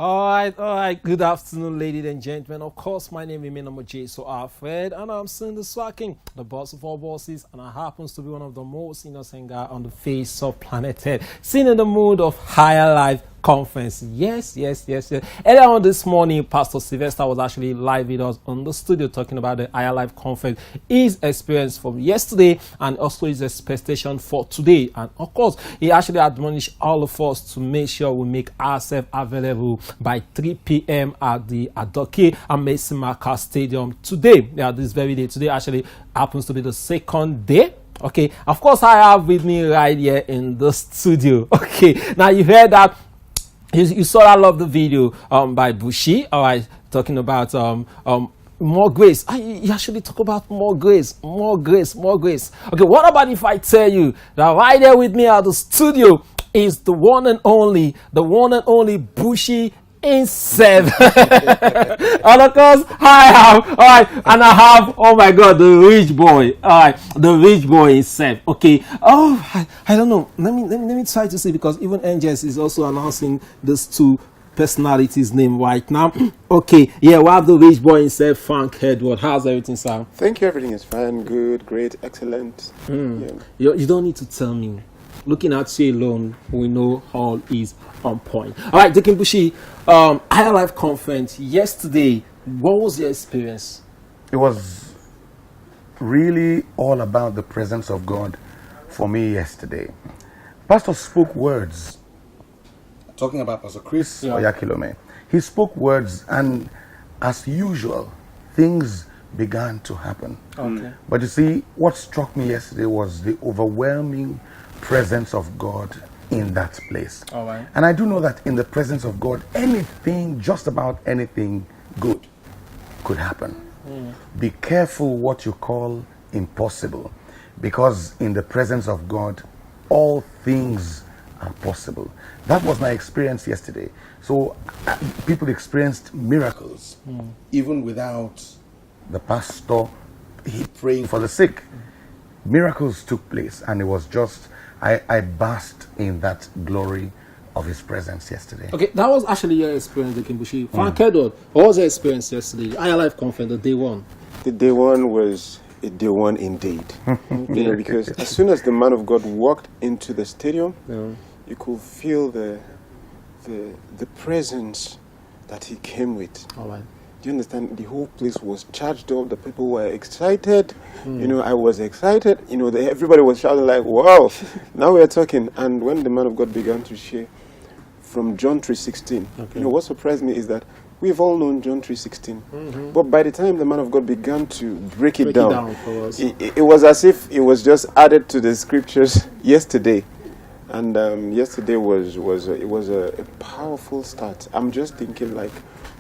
All right. Good afternoon, ladies and gentlemen. Of course, my name is Buchi, so Alfred, and I'm still the Swagtv, the boss of all bosses, and I happens to be one of the most innocent guy on the face of planet Earth, seen in the mood of higher life conference. Yes. Earlier on this morning, Pastor Sylvester was actually live with us on the studio talking about the higher life conference, his experience from yesterday, and also his expectation for today. And of course, he actually admonished all of us to make sure we make ourselves available by 3 p.m. at the Adoke Amesimaka Stadium today. Yeah, this very day. Today actually happens to be the second day. Okay, of course, I have with me right here in the studio. Okay, now you heard that. You saw that love the video by Buchi, all right, talking about more grace. You actually talk about more grace. Okay, what about if I tell you that right there with me at the studio is the one and only Buchi in 7. And of course, I have, oh my God, the rich boy. All right, the rich boy in 7. Okay. Oh, I don't know. Let me try to see, because even Angels is also announcing these two personalities' name right now. Okay. Yeah, we have the rich boy in 7, Frank Edward. How's everything, Sam? Thank you. Everything is fine, good, great, excellent. Yeah. You don't need to tell me. Looking at you alone, we know all is on point. All right, Deacon Buchi, Higher Life Conference yesterday. What was your experience? It was really all about the presence of God for me yesterday. Pastor spoke words. Talking about Pastor Chris Oyakilome. He spoke words, and as usual, things began to happen. Okay. But you see, what struck me yesterday was the overwhelming presence of God in that place. All right. And I do know that in the presence of God, anything, just about anything good could happen. Be careful what you call impossible, because in the presence of God, all things are possible. That was my experience yesterday. So people experienced miracles, even without the pastor praying for the sick. Miracles took place, and it was just, I basked in that glory of his presence yesterday. Okay, that was actually your experience, Deacon Buchi. Frank Edward, what was your experience yesterday? Higher Life Conference, the day one. The day one was a day one indeed. Because as soon as the man of God walked into the stadium, you could feel the presence that he came with. All right. Do you understand? The whole place was charged up. The people were excited. I was excited. Everybody was shouting like, wow, now we are talking. And when the man of God began to share from John 3:16, what surprised me is that we've all known John 3:16. But by the time the man of God began to break it down for us. It was as if it was just added to the scriptures yesterday. And yesterday was a powerful start. I'm just thinking, like,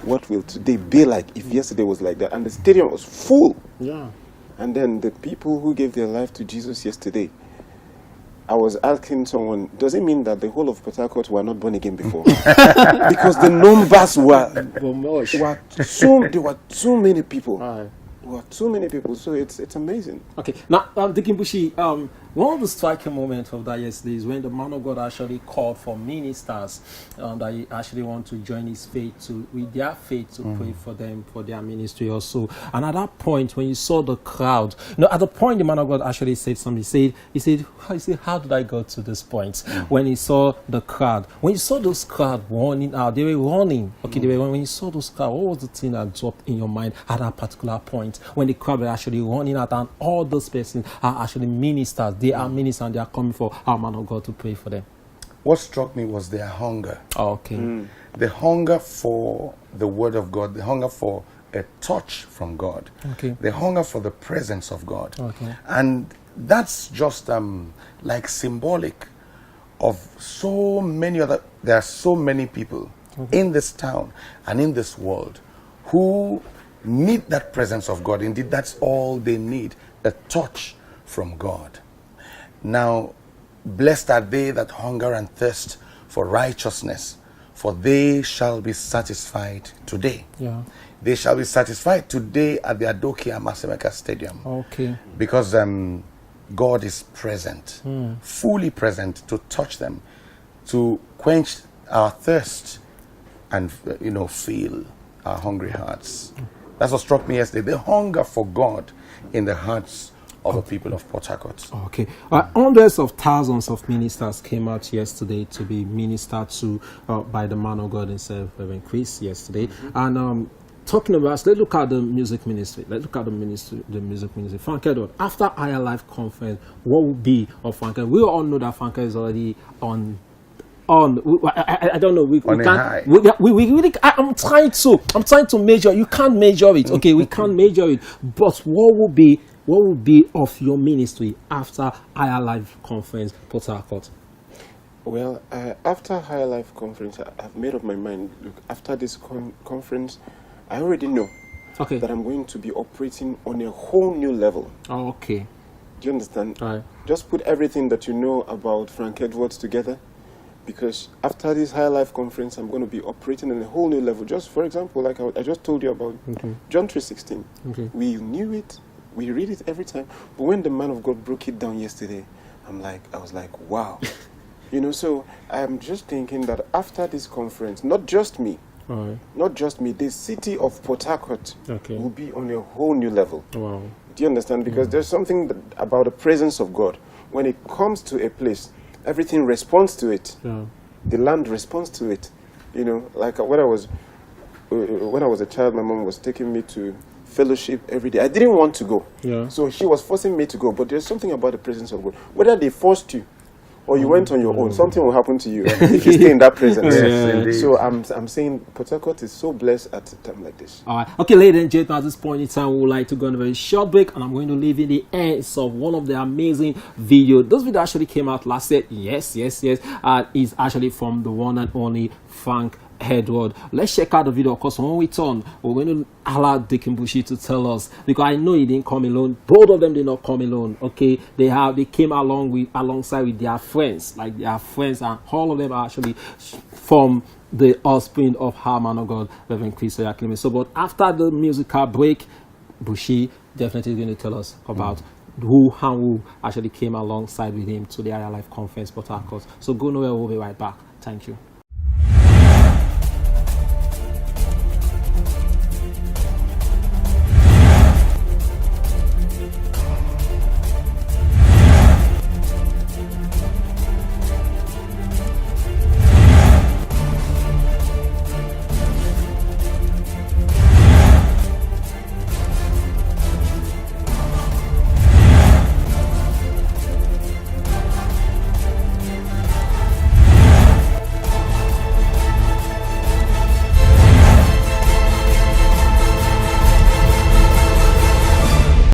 what will today be like if yesterday was like that? And the stadium was full. Yeah. And then the people who gave their life to Jesus yesterday, I was asking someone, does it mean that the whole of Port Harcourt were not born again before? Because the numbers there were too many people. Right. There were too many people, so it's amazing. Okay, now, Deacon Buchi, one of the striking moments of that yesterday is when the man of God actually called for ministers that he actually want to join his faith with their faith to pray for them, for their ministry also. And at that point, when you saw the crowd, at the point the man of God actually said something. He said, how did I go to this point? When he saw the crowd, when you saw those crowd running out, they were running. Okay, when you saw those crowd, what was the thing that dropped in your mind at that particular point when the crowd were actually running out and all those persons are actually ministers? They are ministers and they are coming for our man of God to pray for them. What struck me was their hunger. Okay. The hunger for the word of God, the hunger for a touch from God, Okay. the hunger for the presence of God. Okay. And that's just like symbolic of so many other, there are so many people in this town and in this world who need that presence of God. Indeed, that's all they need, a touch from God. Now, blessed are they that hunger and thirst for righteousness, for they shall be satisfied today. Yeah. They shall be satisfied today at the Adoke Amesimaka Stadium. Okay. Because God is present, fully present to touch them, to quench our thirst and feel our hungry hearts. That's what struck me yesterday, the hunger for God in the hearts of the people of Port Harcourt. Okay. Hundreds of thousands of ministers came out yesterday to be ministered to by the man of God himself, Reverend Chris, yesterday. And talking about, let's look at the music ministry. Let's look at the music ministry. Frank Edward, after Higher Life Conference, what will be of Frank Edward? We all know that Frank is already on. I don't know. We can't. We really. I'm trying to measure. You can't measure it. Okay, we can't measure it. But what will be of your ministry after Higher Life Conference, Port Harcourt? Well, after Higher Life Conference, I've made up my mind. Look, after this conference, I already know that I'm going to be operating on a whole new level. Oh, okay. Do you understand? Right. Just put everything that you know about Frank Edwards together. Because after this High Life Conference, I'm going to be operating on a whole new level. Just for example, like I just told you about John 3:16. Okay. We knew it, we read it every time. But when the man of God broke it down yesterday, I was like, wow. So I'm just thinking that after this conference, not just me, the city of Port Harcourt will be on a whole new level. Wow. Do you understand? Because there's something about the presence of God. When it comes to a place, everything responds to it. Yeah. The land responds to it. Like when I was a child, my mom was taking me to fellowship every day. I didn't want to go. Yeah. So she was forcing me to go. But there's something about the presence of God. Whether they forced you or you went on your own, something will happen to you if you stay in that presence. Yes, so I'm saying Port Harcourt is so blessed at a time like this. All right. Okay, ladies and gentlemen, at this point in time, we would like to go on a very short break, and I'm going to leave in the ends of one of the amazing videos. This video actually came out last year. Yes. It's actually from the one and only Frank Edward. Let's check out the video. Of course, when we turn, we're going to allow Deacon Buchi to tell us, because I know he didn't come alone. Both of them did not come alone. Okay, they came alongside with their friends, and all of them are actually from the offspring of our man of God, Reverend Chris. So, but after the musical break, Buchi definitely is going to tell us about who actually came alongside with him to the Higher Life Conference, Port Harcourt. So go nowhere. We'll be right back. Thank you.